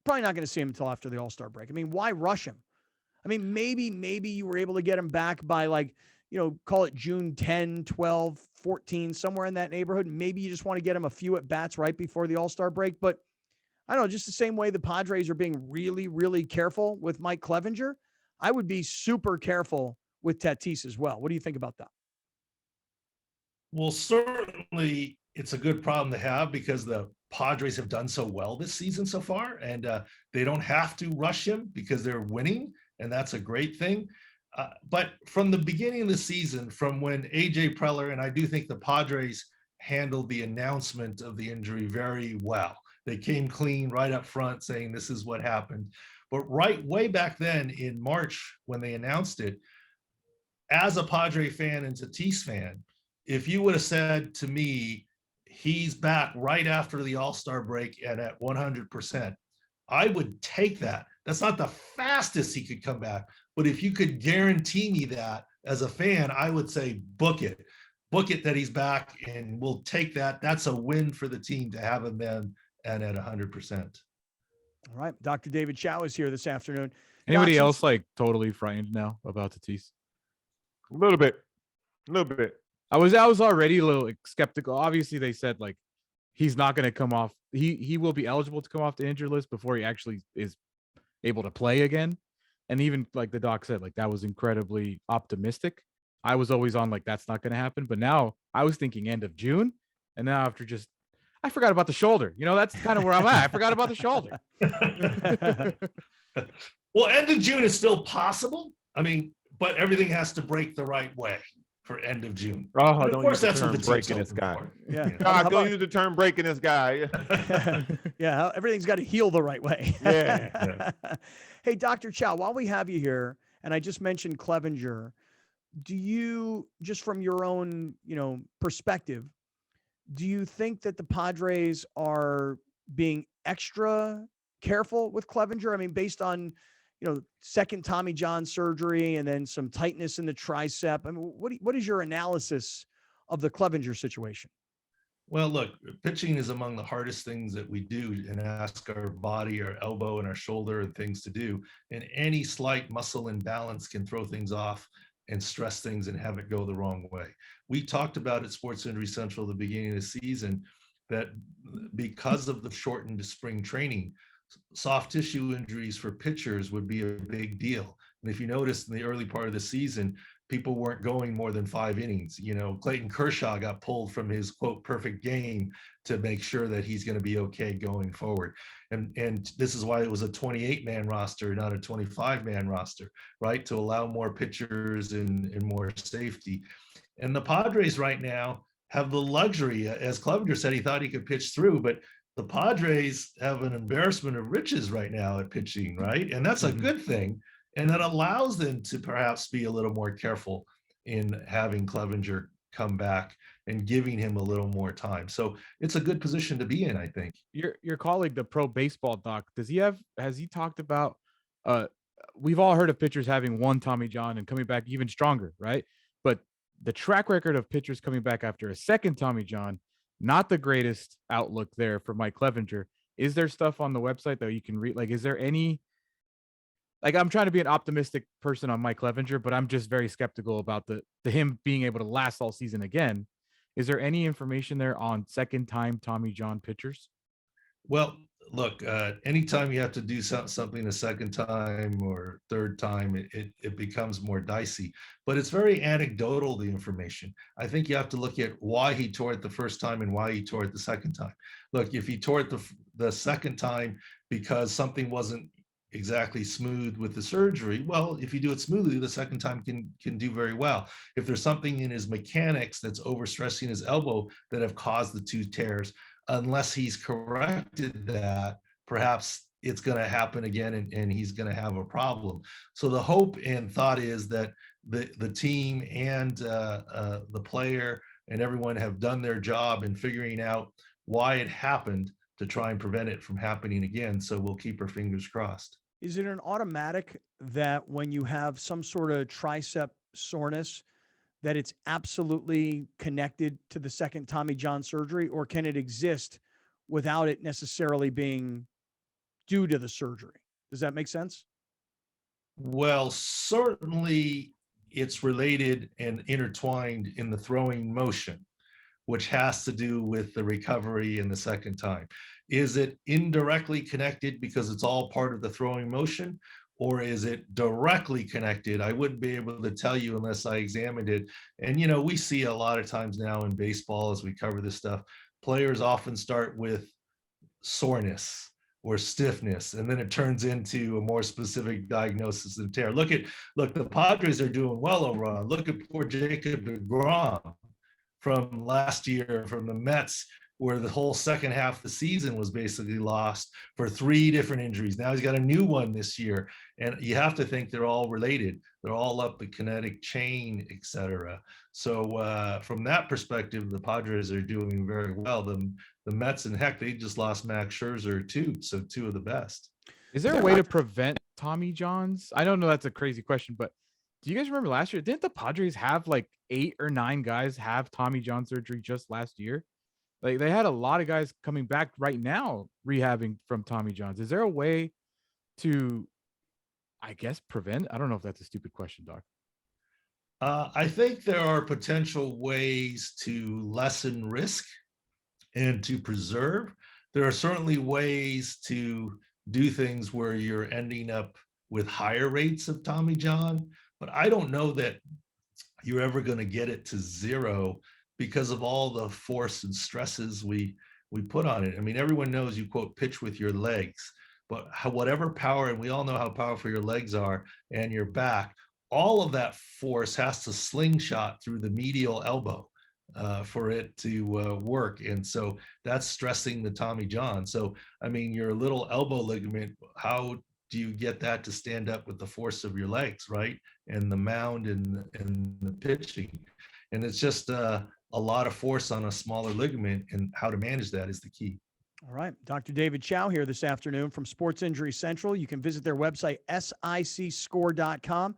Probably not going to see him until after the All-Star break. I mean, why rush him? I mean, maybe you were able to get him back by, like, you know, call it June 10, 12, 14, somewhere in that neighborhood. Maybe you just want to get him a few at-bats right before the All-Star break. But I don't know, just the same way the Padres are being really, really careful with Mike Clevinger, I would be super careful with Tatis as well. What do you think about that? Well, certainly it's a good problem to have because the Padres have done so well this season so far, and they don't have to rush him because they're winning, and that's a great thing. But from the beginning of the season, from when AJ Preller, and I do think the Padres handled the announcement of the injury very well. They came clean right up front saying this is what happened. But right way back then in March when they announced it, as a Padre fan and Tatis fan, if you would have said to me, he's back right after the All-Star break and at 100%, I would take that. That's not the fastest he could come back, but if you could guarantee me that as a fan, I would say book it that he's back, and we'll take that. That's a win for the team to have him then and at 100%. All right, Dr. David Chao is here this afternoon. Anybody else like totally frightened now about Tatis? A little bit. I was already a little skeptical. Obviously, they said like he's not going to come off. He will be eligible to come off the injured list before he actually is able to play again. And even like the doc said, like that was incredibly optimistic. I was always on like that's not going to happen. But now I was thinking end of June, and now after I forgot about the shoulder. You know, that's kind of where I'm at. I forgot about the shoulder. Well, end of June is still possible. I mean, but everything has to break the right way for end of June. Oh, of don't course, use the that's what term the breaking this guy. Yeah. God, don't use the term breaking this guy. Yeah, everything's got to heal the right way. Yeah. Hey, Dr. Chao, while we have you here, and I just mentioned Clevinger, do you, just from your own, perspective, do you think that the Padres are being extra careful with Clevinger? I mean, based on, second Tommy John surgery and then some tightness in the tricep. I mean, what is your analysis of the Clevinger situation? Well, look, pitching is among the hardest things that we do and ask our body, our elbow and our shoulder and things to do. And any slight muscle imbalance can throw things off and stress things and have it go the wrong way. We talked about at Sports Injury Central at the beginning of the season that because of the shortened spring training, soft tissue injuries for pitchers would be a big deal. And if you noticed in the early part of the season, people weren't going more than 5 innings. Clayton Kershaw got pulled from his quote perfect game to make sure that he's going to be okay going forward. And this is why it was a 28-man roster, not a 25-man roster, right? To allow more pitchers and more safety. And the Padres right now have the luxury, as Clevinger said, he thought he could pitch through, but the Padres have an embarrassment of riches right now at pitching, right? And that's a good thing. And that allows them to perhaps be a little more careful in having Clevinger come back and giving him a little more time. So it's a good position to be in, I think. Your colleague, the pro baseball doc, has he talked about we've all heard of pitchers having one Tommy John and coming back even stronger, right? But the track record of pitchers coming back after a second Tommy John, not the greatest outlook there for Mike Clevinger. Is there stuff on the website that you can read? Like, is there any, like, I'm trying to be an optimistic person on Mike Clevinger, but I'm just very skeptical about the him being able to last all season again. Is there any information there on second time Tommy John pitchers? Well, look, anytime you have to do something a second time or third time, it becomes more dicey. But it's very anecdotal, the information. I think you have to look at why he tore it the first time and why he tore it the second time. Look, if he tore it the second time because something wasn't exactly smooth with the surgery, well, if you do it smoothly, the second time can do very well. If there's something in his mechanics that's overstressing his elbow that have caused the two tears, unless he's corrected that, perhaps it's going to happen again and he's going to have a problem. So the hope and thought is that the team and the player and everyone have done their job in figuring out why it happened to try and prevent it from happening again. So we'll keep our fingers crossed. Is it an automatic that when you have some sort of tricep soreness, that it's absolutely connected to the second Tommy John surgery, or can it exist without it necessarily being due to the surgery? Does that make sense? Well, certainly it's related and intertwined in the throwing motion, which has to do with the recovery in the second time. Is it indirectly connected because it's all part of the throwing motion? Or is it directly connected? I wouldn't be able to tell you unless I examined it. And, we see a lot of times now in baseball, as we cover this stuff, players often start with soreness or stiffness, and then it turns into a more specific diagnosis of tear. Look, the Padres are doing well overall. Look at poor Jacob deGrom from last year from the Mets, where the whole second half of the season was basically lost for 3 different injuries. Now he's got a new one this year, and you have to think they're all related. They're all up the kinetic chain, et cetera. So from that perspective, the Padres are doing very well. The Mets, and heck, they just lost Max Scherzer too, so 2 of the best. Is there a way to prevent Tommy Johns? I don't know, that's a crazy question, but do you guys remember last year? Didn't the Padres have like 8 or 9 guys have Tommy John surgery just last year? Like, they had a lot of guys coming back right now rehabbing from Tommy Johns. Is there a way to, I guess, prevent? I don't know if that's a stupid question, Doc. I think there are potential ways to lessen risk and to preserve. There are certainly ways to do things where you're ending up with higher rates of Tommy John, but I don't know that you're ever going to get it to 0 because of all the force and stresses we put on it. I mean, everyone knows you, quote, pitch with your legs, but whatever power, and we all know how powerful your legs are and your back, all of that force has to slingshot through the medial elbow for it to work. And so that's stressing the Tommy John. So, I mean, your little elbow ligament, how do you get that to stand up with the force of your legs, right? And the mound and the pitching. And it's just a lot of force on a smaller ligament, and how to manage that is the key. All right. Dr. David Chao here this afternoon from Sports Injury Central. You can visit their website, sicscore.com,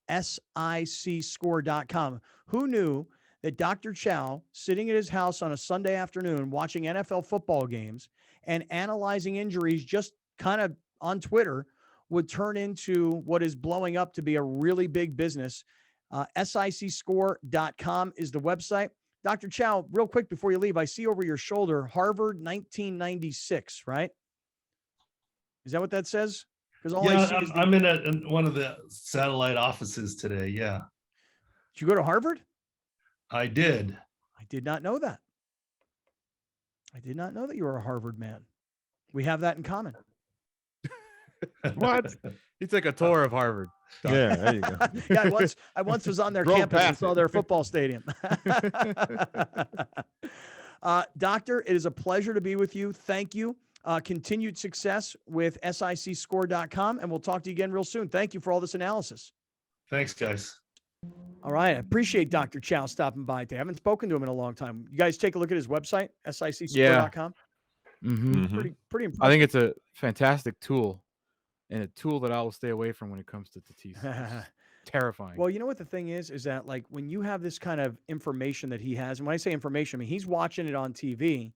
sicscore.com. Who knew that Dr. Chao, sitting at his house on a Sunday afternoon watching NFL football games and analyzing injuries just kind of on Twitter, would turn into what is blowing up to be a really big business? sicscore.com is the website. Dr. Chao, real quick before you leave, I see over your shoulder Harvard 1996, right? Is that what that says? Because all I see is I'm in one of the satellite offices today. Yeah. Did you go to Harvard? I did. I did not know that. I did not know that you were a Harvard man. We have that in common. What? It's like a tour of Harvard. Yeah, there you go. Yeah, I once was on their Roll campus and past saw it. their football stadium. Doctor, it is a pleasure to be with you. Thank you. Continued success with sicscore.com, and we'll talk to you again real soon. Thank you for all this analysis. Thanks, guys. All right. I appreciate Dr. Chao stopping by today. I haven't spoken to him in a long time. You guys take a look at his website, sicscore.com. Mm-hmm. Pretty impressive. I think it's a fantastic tool and a tool that I will stay away from when it comes to Tatis. It's terrifying. Well, you know what the thing is that like when you have this kind of information that he has, and when I say information, I mean he's watching it on TV,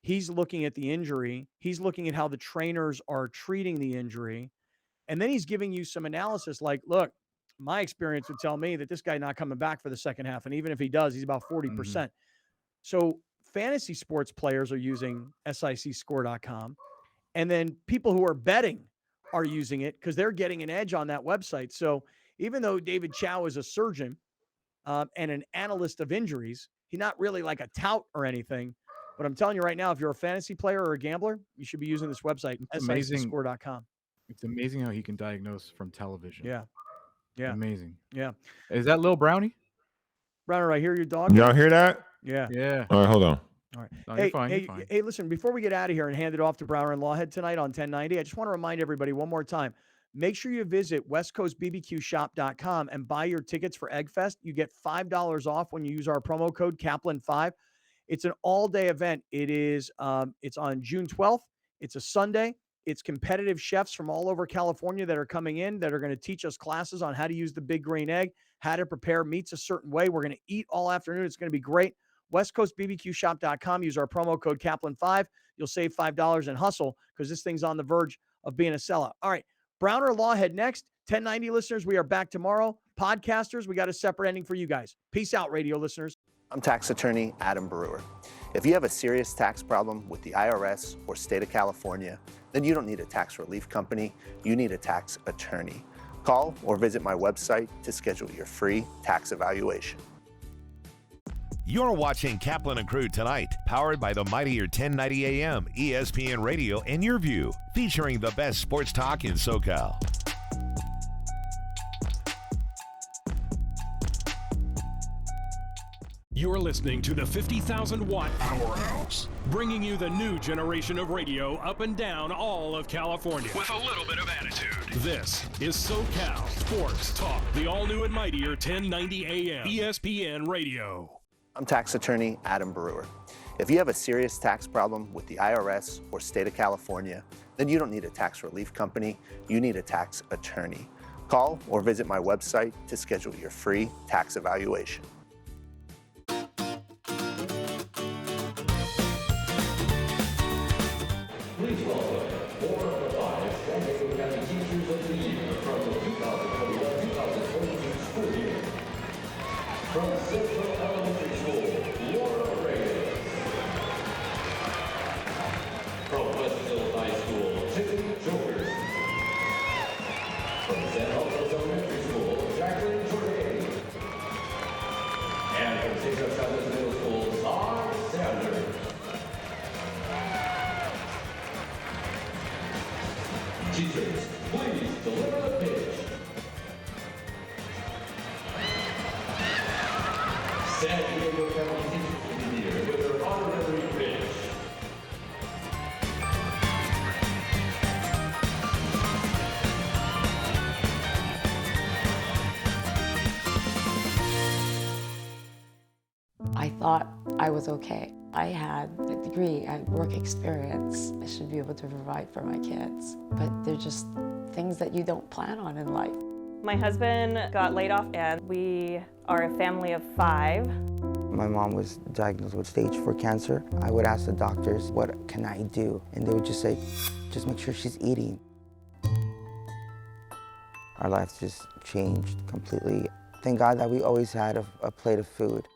he's looking at the injury, he's looking at how the trainers are treating the injury, and then he's giving you some analysis like, look, my experience would tell me that this guy not coming back for the second half, and even if he does, he's about 40%. So fantasy sports players are using sicscore.com, and then people who are betting are using it because they're getting an edge on that website. So even though David Chao is a surgeon and an analyst of injuries, he's not really like a tout or anything. But I'm telling you right now, if you're a fantasy player or a gambler, you should be using this website, sicscore.com. It's amazing how he can diagnose from television. Yeah. Yeah. Amazing. Yeah. Is that Lil Brownie? Browner, I hear your dog. Y'all hear that? Yeah. Yeah. All right, hold on. All right. No, Hey, you're fine. hey, You're fine. hey, listen, before we get out of here and hand it off to Browner and Lawhead tonight on 1090, I just want to remind everybody one more time. Make sure you visit westcoastbbqshop.com and buy your tickets for Eggfest. You get $5 off when you use our promo code Kaplan5. It's an all-day event. It's on June 12th. It's a Sunday. It's competitive chefs from all over California that are coming in that are going to teach us classes on how to use the big green egg, how to prepare meats a certain way. We're going to eat all afternoon. It's going to be great. WestCoastBBQShop.com. Use our promo code Kaplan5. You'll save $5 and hustle because this thing's on the verge of being a sellout. All right. Browner Lawhead next. 1090 listeners, we are back tomorrow. Podcasters, we got a separate ending for you guys. Peace out, radio listeners. I'm tax attorney Adam Brewer. If you have a serious tax problem with the IRS or state of California, then you don't need a tax relief company, you need a tax attorney. Call or visit my website to schedule your free tax evaluation. You're watching Kaplan and Crew tonight, powered by the mightier 1090 AM, ESPN Radio, and Your View, featuring the best sports talk in SoCal. You're listening to the 50,000-watt Powerhouse, bringing you the new generation of radio up and down all of California with a little bit of attitude. This is SoCal Sports Talk, the all-new and mightier 1090 AM, ESPN Radio. I'm tax attorney Adam Brewer. If you have a serious tax problem with the IRS or state of California, then you don't need a tax relief company, you need a tax attorney. Call or visit my website to schedule your free tax evaluation. Please welcome 4 of the 5 San Diego County Teachers of the Year from the 2021-2022 school year. From Central Elementary School, Laura Reyes. From Westville High School, Tiffany George. From San Alfonso Elementary School, Jacqueline Jordan. And from St. Joe Chavez Middle School, Todd Sanders. Teachers, please deliver the pitch. San Diego County Teachers of the Year with their honorary pitch. I thought I was okay. I had a degree, I had work experience. I should be able to provide for my kids. But they're just things that you don't plan on in life. My husband got laid off and we are a family of 5. My mom was diagnosed with stage 4 cancer. I would ask the doctors, what can I do? And they would just say, just make sure she's eating. Our lives just changed completely. Thank God that we always had a plate of food.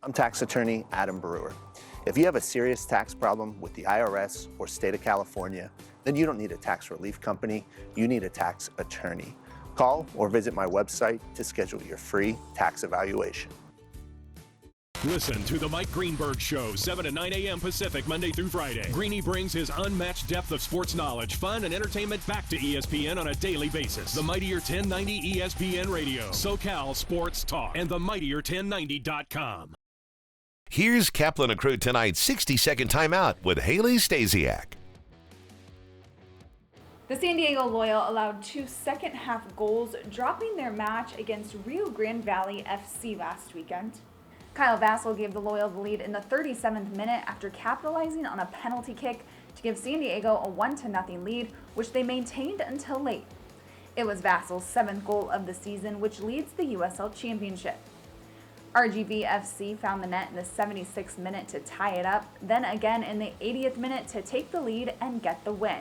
I'm tax attorney Adam Brewer. If you have a serious tax problem with the IRS or state of California, then you don't need a tax relief company, you need a tax attorney. Call or visit my website to schedule your free tax evaluation. Listen to the Mike Greenberg Show, 7 to 9 a.m. Pacific, Monday through Friday. Greeny brings his unmatched depth of sports knowledge, fun, and entertainment back to ESPN on a daily basis. The Mightier 1090 ESPN Radio, SoCal Sports Talk, and the Mightier1090.com. Here's Kaplan and Crew tonight's 60-second timeout with Haley Stasiak. The San Diego Loyal allowed 2 second-half goals, dropping their match against Rio Grande Valley FC last weekend. Kyle Vassell gave the Loyal the lead in the 37th minute after capitalizing on a penalty kick to give San Diego a 1-0 lead, which they maintained until late. It was Vassell's 7th goal of the season, which leads the USL Championship. RGV FC found the net in the 76th minute to tie it up, then again in the 80th minute to take the lead and get the win.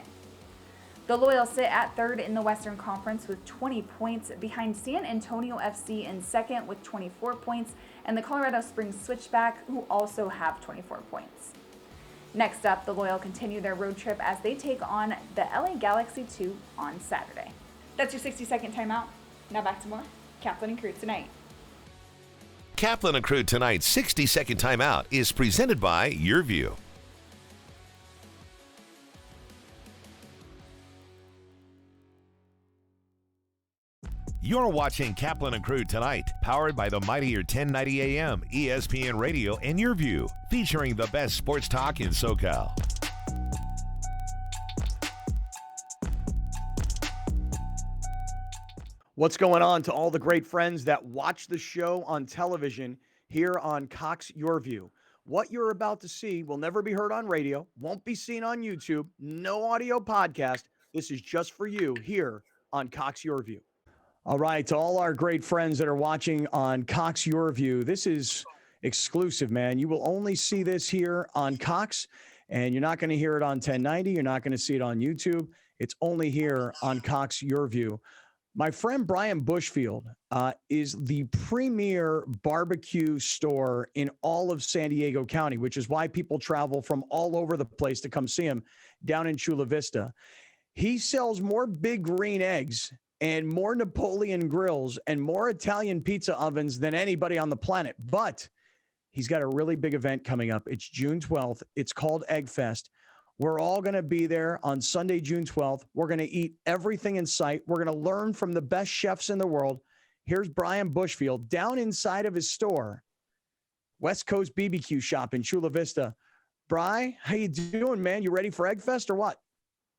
The Loyal sit at third in the Western Conference with 20 points, behind San Antonio FC in second with 24 points, and the Colorado Springs Switchback, who also have 24 points. Next up, the Loyal continue their road trip as they take on the LA Galaxy 2 on Saturday. That's your 60-second timeout. Now back to more Kaplan and Crew tonight. Kaplan and Crew tonight's 60-second timeout is presented by Your View. You're watching Kaplan and Crew tonight, powered by the Mightier 1090 AM, ESPN Radio, and Your View, featuring the best sports talk in SoCal. What's going on to all the great friends that watch the show on television here on Cox Your View? What you're about to see will never be heard on radio, won't be seen on YouTube, no audio podcast. This is just for you here on Cox Your View. All right, to all our great friends that are watching on Cox Your View, this is exclusive, man. You will only see this here on Cox, and you're not going to hear it on 1090. You're not going to see it on YouTube. It's only here on Cox Your View. My friend Brian Bushfield is the premier barbecue store in all of San Diego County, which is why people travel from all over the place to come see him down in Chula Vista. He sells more Big Green eggs and more Napoleon grills and more Italian pizza ovens than anybody on the planet. But he's got a really big event coming up. It's June 12th. It's called Egg Fest. We're all going to be there on Sunday, June 12th. We're going to eat everything in sight. We're going to learn from the best chefs in the world. Here's Brian Bushfield down inside of his store, West Coast BBQ shop in Chula Vista. Bri, how you doing, man? You ready for Egg Fest or what?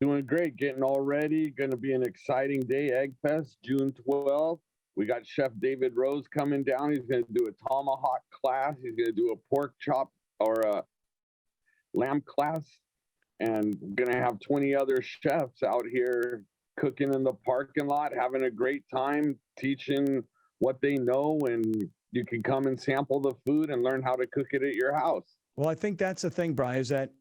Doing great, getting all ready. Going to be an exciting day, Egg Fest, June 12th. We got Chef David Rose coming down. He's going to do a tomahawk class. He's going to do a pork chop or a lamb class. And going to have 20 other chefs out here cooking in the parking lot, having a great time, teaching what they know. And you can come and sample the food and learn how to cook it at your house. Well, I think that's the thing, Bri, is that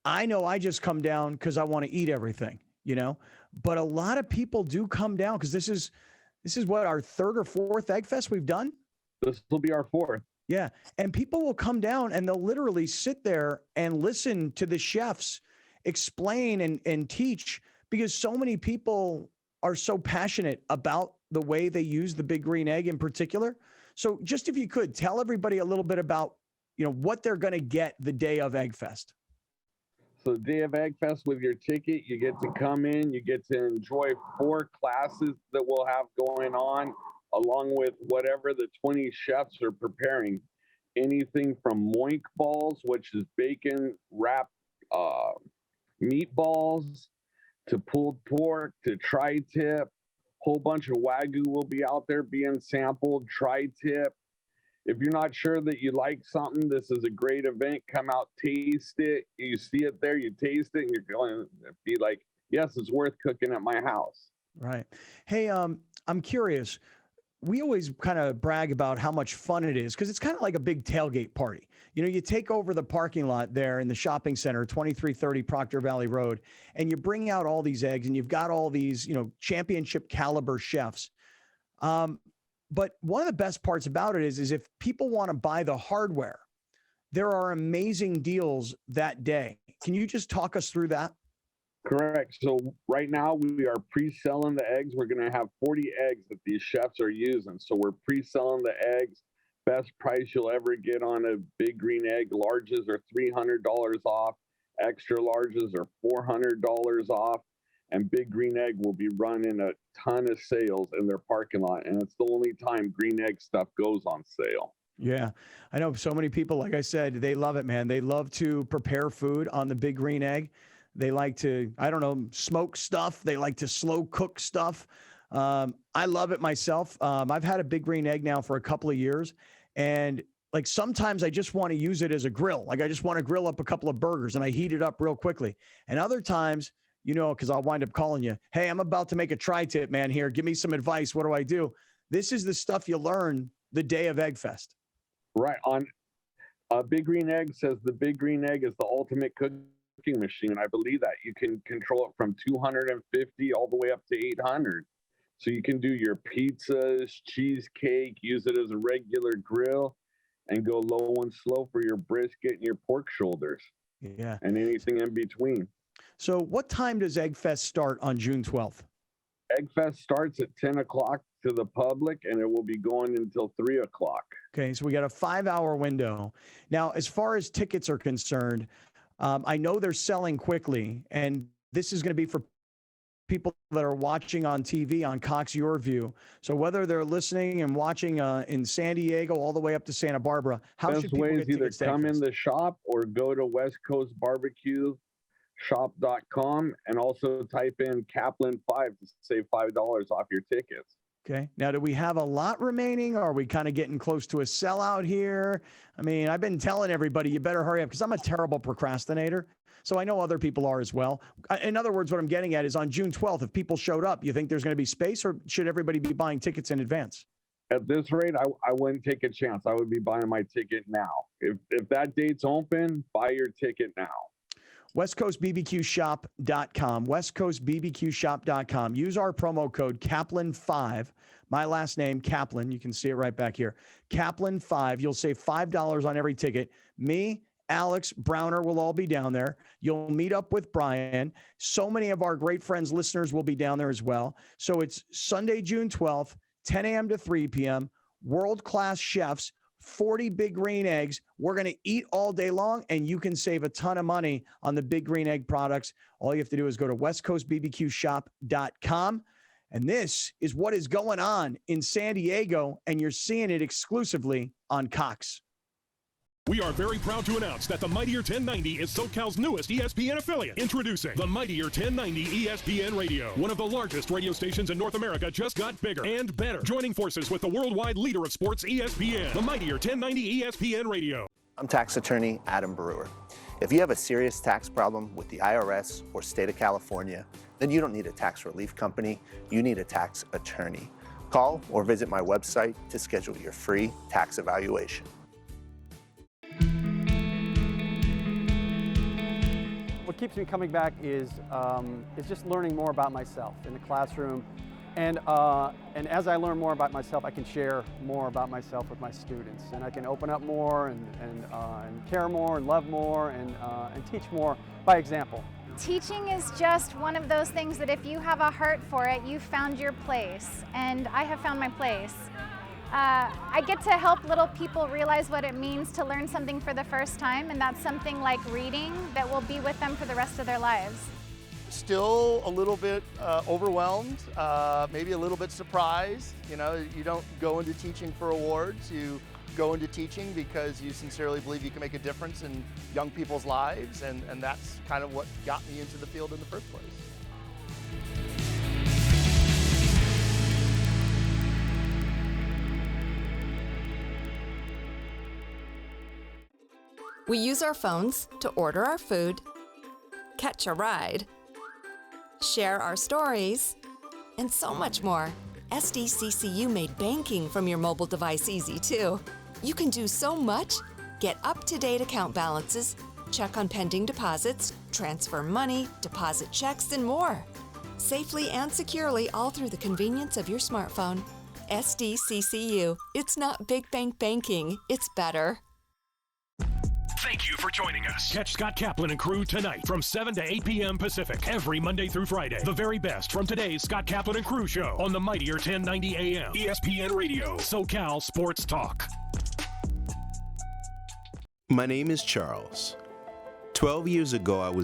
I know I just come down because I want to eat everything, you know, but a lot of people do come down because this is what, our third or fourth Egg Fest we've done? This will be our fourth. Yeah. And people will come down and they'll literally sit there and listen to the chefs explain and teach, because so many people are so passionate about the way they use the Big Green Egg in particular. So just if you could tell everybody a little bit about, you know, what they're going to get the day of Egg Fest. So day of Egg Fest, with your ticket, you get to come in, you get to enjoy 4 classes that we'll have going on, along with whatever the 20 chefs are preparing. Anything from moink balls, which is bacon wrapped meatballs, to pulled pork, to tri-tip. Whole bunch of Wagyu will be out there being sampled, tri-tip. If you're not sure that you like something, this is a great event. Come out, taste it. You see it there, you taste it, and you're going to be like, yes, it's worth cooking at my house. Right. Hey, I'm curious. We always kind of brag about how much fun it is because it's kind of like a big tailgate party. You know, you take over the parking lot there in the shopping center, 2330 Proctor Valley Road, and you bring out all these eggs and you've got all these, you know, championship caliber chefs. But one of the best parts about it is if people want to buy the hardware, there are amazing deals that day. Can you just talk us through that? Correct. So right now we are pre-selling the eggs. We're going to have 40 eggs that these chefs are using. So we're pre-selling the eggs. Best price you'll ever get on a Big Green Egg. Larges are $300 off. Extra larges are $400 off. And Big Green Egg will be running a ton of sales in their parking lot. And it's the only time Green Egg stuff goes on sale. Yeah, I know so many people, like I said, they love it, man. They love to prepare food on the Big Green Egg. They like to, I don't know, smoke stuff. They like to slow cook stuff. I love it myself. I've had a Big Green Egg now for a couple of years. And like sometimes I just want to use it as a grill. Like I just want to grill up a couple of burgers and I heat it up real quickly. And other times, you know, because I'll wind up calling you, hey, I'm about to make a tri-tip, man, here. Give me some advice. What do I do? This is the stuff you learn the day of Egg Fest. Right. On Big Green Egg says the Big Green Egg is the ultimate cooking machine. I believe that you can control it from 250 all the way up to 800. So you can do your pizzas, cheesecake, use it as a regular grill, and go low and slow for your brisket and your pork shoulders. Yeah. And anything in between. So what time does Egg Fest start on June 12th? Egg Fest starts at 10 o'clock to the public, and it will be going until 3 o'clock. Okay, so we got a 5-hour window. Now, as far as tickets are concerned, I know they're selling quickly, and this is going to be for people that are watching on TV on Cox Your View. So whether they're listening and watching in San Diego all the way up to Santa Barbara, how should Best people way get is either tickets to come Egg in Fest? the shop or go to West Coast Barbecue shop.com and also type in Kaplan 5 to save $5 off your tickets. Okay. Now, do we have a lot remaining? Or are we kind of getting close to a sellout here? I mean, I've been telling everybody, you better hurry up because I'm a terrible procrastinator. So I know other people are as well. In other words, what I'm getting at is on June 12th, if people showed up, you think there's going to be space or should everybody be buying tickets in advance? At this rate, I wouldn't take a chance. I would be buying my ticket now. If that date's open, buy your ticket now. WestCoastBBQShop.com, WestCoastBBQShop.com. Use our promo code Kaplan5. My last name, Kaplan. You can see it right back here. Kaplan5. You'll save $5 on every ticket. Me, Alex, Browner will all be down there. You'll meet up with Brian. So many of our great friends, listeners will be down there as well. So it's Sunday, June 12th, 10 a.m. to 3 p.m. World-class chefs, 40 Big Green Eggs. We're going to eat all day long, and you can save a ton of money on the Big Green Egg products. All you have to do is go to westcoastbbqshop.com. And this is what is going on in San Diego, and you're seeing it exclusively on Cox. We are very proud to announce that the Mightier 1090 is SoCal's newest ESPN affiliate. Introducing the Mightier 1090 ESPN Radio. One of the largest radio stations in North America just got bigger and better. Joining forces with the worldwide leader of sports, ESPN. The Mightier 1090 ESPN Radio. I'm tax attorney Adam Brewer. If you have a serious tax problem with the IRS or state of California, then you don't need a tax relief company, you need a tax attorney. Call or visit my website to schedule your free tax evaluation. What keeps me coming back is just learning more about myself in the classroom. And as I learn more about myself, I can share more about myself with my students. And I can open up more and care more and love more and teach more by example. Teaching is just one of those things that if you have a heart for it, you've found your place. And I have found my place. I get to help little people realize what it means to learn something for the first time, and that's something like reading that will be with them for the rest of their lives. Still a little bit overwhelmed, maybe a little bit surprised. You know, you don't go into teaching for awards, you go into teaching because you sincerely believe you can make a difference in young people's lives, and that's kind of what got me into the field in the first place. We use our phones to order our food, catch a ride, share our stories, and so much more. SDCCU made banking from your mobile device easy too. You can do so much, get up-to-date account balances, check on pending deposits, transfer money, deposit checks, and more. Safely and securely all through the convenience of your smartphone. SDCCU. It's not big bank banking, it's better. Thank you for joining us. Catch Scott Kaplan and crew tonight from 7 to 8 p.m. Pacific every Monday through Friday. The very best from today's Scott Kaplan and crew show on the mightier 1090 AM ESPN Radio, SoCal Sports Talk. My name is Charles. 12 years ago, I was